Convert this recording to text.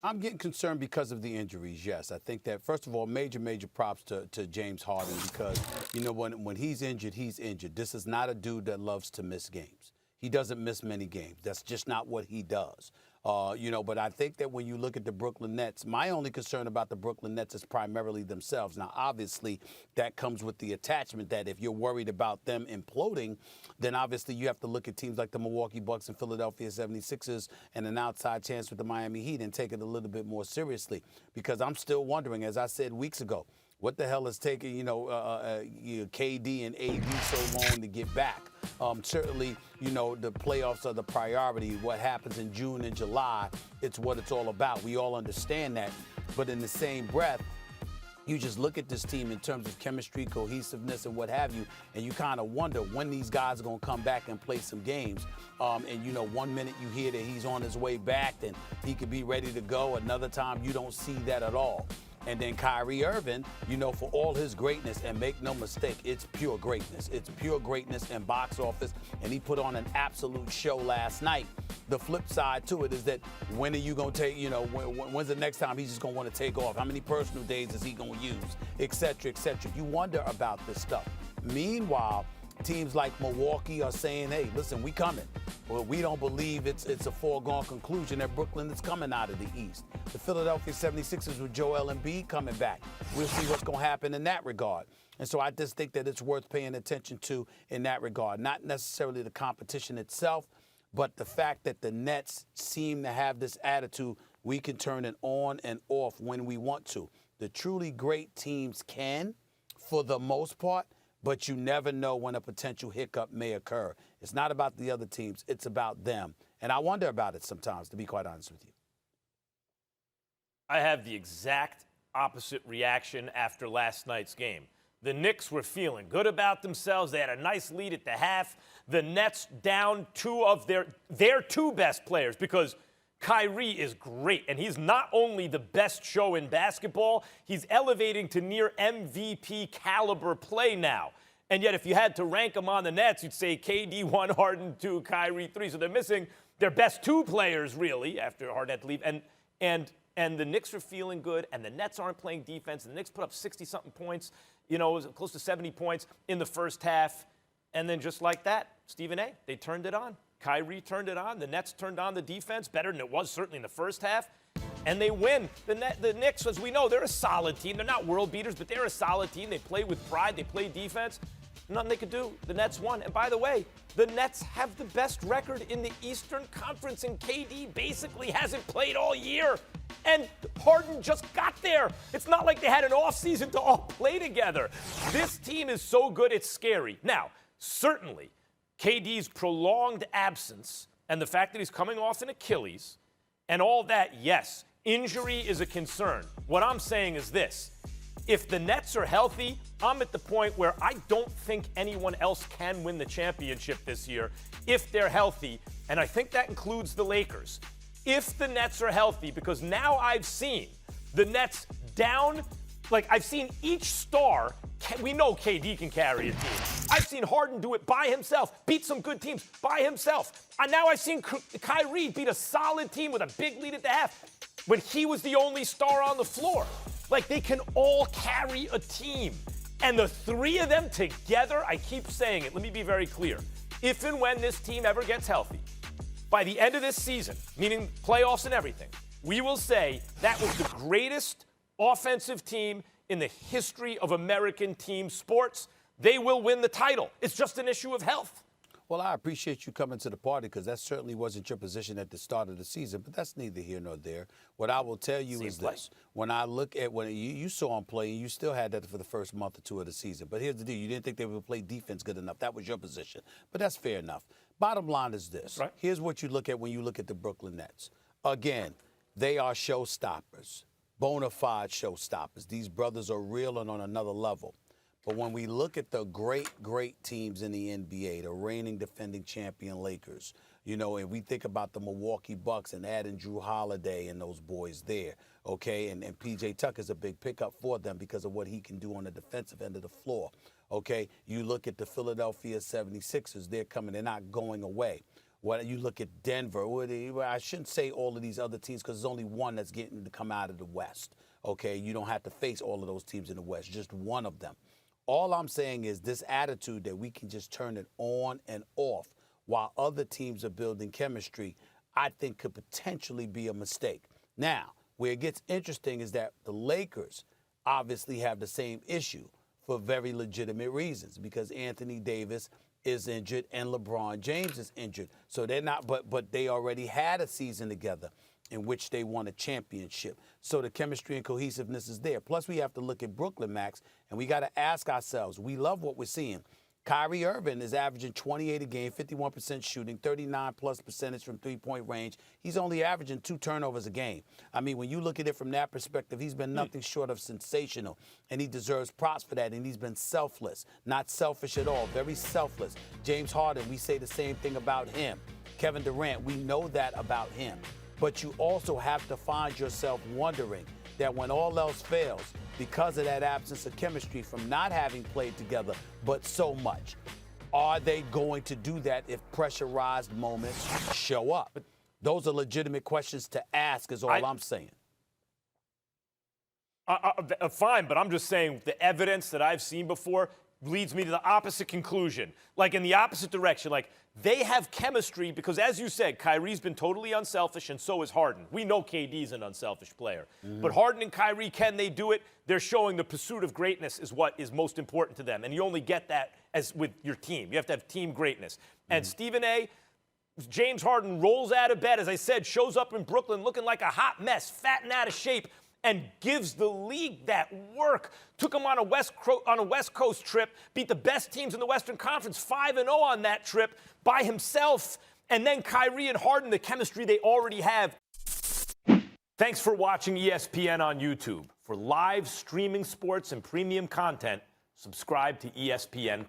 I'm getting concerned because of the injuries, yes. I think that, first of all, major props to James Harden because, when he's injured, he's injured. This is not a dude that loves to miss games. He doesn't miss many games. That's just not what he does. But I think that when you look at the Brooklyn Nets, my only concern about the Brooklyn Nets is primarily themselves. Now, obviously, that comes with the attachment that if you're worried about them imploding, then obviously you have to look at teams like the Milwaukee Bucks and Philadelphia 76ers and an outside chance with the Miami Heat and take it a little bit more seriously. Because I'm still wondering, as I said weeks ago, what the hell is taking, KD and AD so long to get back? Certainly, the playoffs are the priority. What happens in June and July, it's what it's all about. We all understand that. But in the same breath, you just look at this team in terms of chemistry, cohesiveness, and what have you, and you kind of wonder when these guys are going to come back and play some games. One minute you hear that he's on his way back and he could be ready to go. Another time you don't see that at all. And then Kyrie Irving, for all his greatness, and make no mistake, it's pure greatness. It's pure greatness and box office, and he put on an absolute show last night. The flip side to it is that when are you going to take, when's the next time he's just going to want to take off? How many personal days is he going to use, et cetera, et cetera. You wonder about this stuff. Meanwhile, teams like Milwaukee are saying, hey, listen, we coming. Well, we don't believe it's a foregone conclusion that Brooklyn is coming out of the East. The Philadelphia 76ers with Joel Embiid coming back. We'll see what's going to happen in that regard. And so I just think that it's worth paying attention to in that regard. Not necessarily the competition itself, but the fact that the Nets seem to have this attitude, we can turn it on and off when we want to. The truly great teams can, for the most part, but you never know when a potential hiccup may occur. It's not about the other teams. It's about them. And I wonder about it sometimes, to be quite honest with you. I have the exact opposite reaction after last night's game. The Knicks were feeling good about themselves. They had a nice lead at the half. The Nets down two of their two best players because Kyrie is great, and he's not only the best show in basketball, he's elevating to near MVP caliber play now. And yet, if you had to rank them on the Nets, you'd say KD 1, Harden 2, Kyrie 3. So they're missing their best two players, really, after Harden had to leave. And the Knicks are feeling good, and the Nets aren't playing defense. The Knicks put up 60-something points, it was close to 70 points in the first half. And then just like that, Stephen A., they turned it on. Kyrie turned it on. The Nets turned on the defense better than it was certainly in the first half. And they win. The Knicks, as we know, they're a solid team. They're not world beaters, but they're a solid team. They play with pride. They play defense. Nothing they could do. The Nets won. And by the way, the Nets have the best record in the Eastern Conference, and KD basically hasn't played all year. And Harden just got there. It's not like they had an offseason to all play together. This team is so good, it's scary. Now, certainly, KD's prolonged absence and the fact that he's coming off an Achilles and all that, yes, injury is a concern. What I'm saying is this. If the Nets are healthy, I'm at the point where I don't think anyone else can win the championship this year if they're healthy, and I think that includes the Lakers. If the Nets are healthy, because now I've seen the Nets down, I've seen each star, we know KD can carry a team. I've seen Harden do it by himself, beat some good teams by himself. And now I've seen Kyrie beat a solid team with a big lead at the half when he was the only star on the floor. They can all carry a team. And the three of them together, I keep saying it, let me be very clear. If and when this team ever gets healthy, by the end of this season, meaning playoffs and everything, we will say that was the greatest offensive team in the history of American team sports. They will win the title. It's just an issue of health. Well, I appreciate you coming to the party because that certainly wasn't your position at the start of the season, but that's neither here nor there. What I will tell you is this. When I look at when you saw them play, you still had that for the first month or two of the season. But here's the deal. You didn't think they would play defense good enough. That was your position. But that's fair enough. Bottom line is this. Right. Here's what you look at when you look at the Brooklyn Nets. Again, they are showstoppers, bona fide showstoppers. These brothers are real and on another level. But when we look at the great teams in the NBA, the reigning defending champion Lakers, and we think about the Milwaukee Bucks and adding Drew Holiday and those boys there, okay? And P.J. Tucker's a big pickup for them because of what he can do on the defensive end of the floor, okay? You look at the Philadelphia 76ers, they're coming, they're not going away. What you look at Denver, I shouldn't say all of these other teams because there's only one that's getting to come out of the West. Okay, you don't have to face all of those teams in the West, just one of them. All I'm saying is this attitude that we can just turn it on and off while other teams are building chemistry, I think could potentially be a mistake. Now, where it gets interesting is that the Lakers obviously have the same issue for very legitimate reasons because Anthony Davis is injured and LeBron James is injured. So they're not, but they already had a season together in which they won a championship. So the chemistry and cohesiveness is there. Plus, we have to look at Brooklyn, Max, and we got to ask ourselves, we love what we're seeing. Kyrie Irving is averaging 28 a game, 51% shooting, 39+ percentage from three-point range. He's only averaging 2 turnovers a game. I mean, when you look at it from that perspective, he's been nothing short of sensational, and he deserves props for that, and he's been selfless, not selfish at all, very selfless. James Harden, we say the same thing about him. Kevin Durant, we know that about him. But you also have to find yourself wondering that when all else fails, because of that absence of chemistry from not having played together, but so much, are they going to do that if pressurized moments show up? Those are legitimate questions to ask is all I'm saying. Fine, but I'm just saying the evidence that I've seen before leads me to the opposite conclusion. Like in the opposite direction. Like they have chemistry because, as you said, Kyrie's been totally unselfish and so is Harden. We know KD's an unselfish player. But Harden and Kyrie, can they do it? They're showing the pursuit of greatness is what is most important to them. And you only get that as with your team. You have to have team greatness. And Stephen A., James Harden rolls out of bed, as I said, shows up in Brooklyn looking like a hot mess, fat and out of shape, and gives the league that work. Took them on a West Coast trip, beat the best teams in the Western Conference 5-0 on that trip by himself. And then Kyrie and Harden, the chemistry they already have. Thanks for watching ESPN on YouTube. For live streaming sports and premium content, subscribe to ESPN+.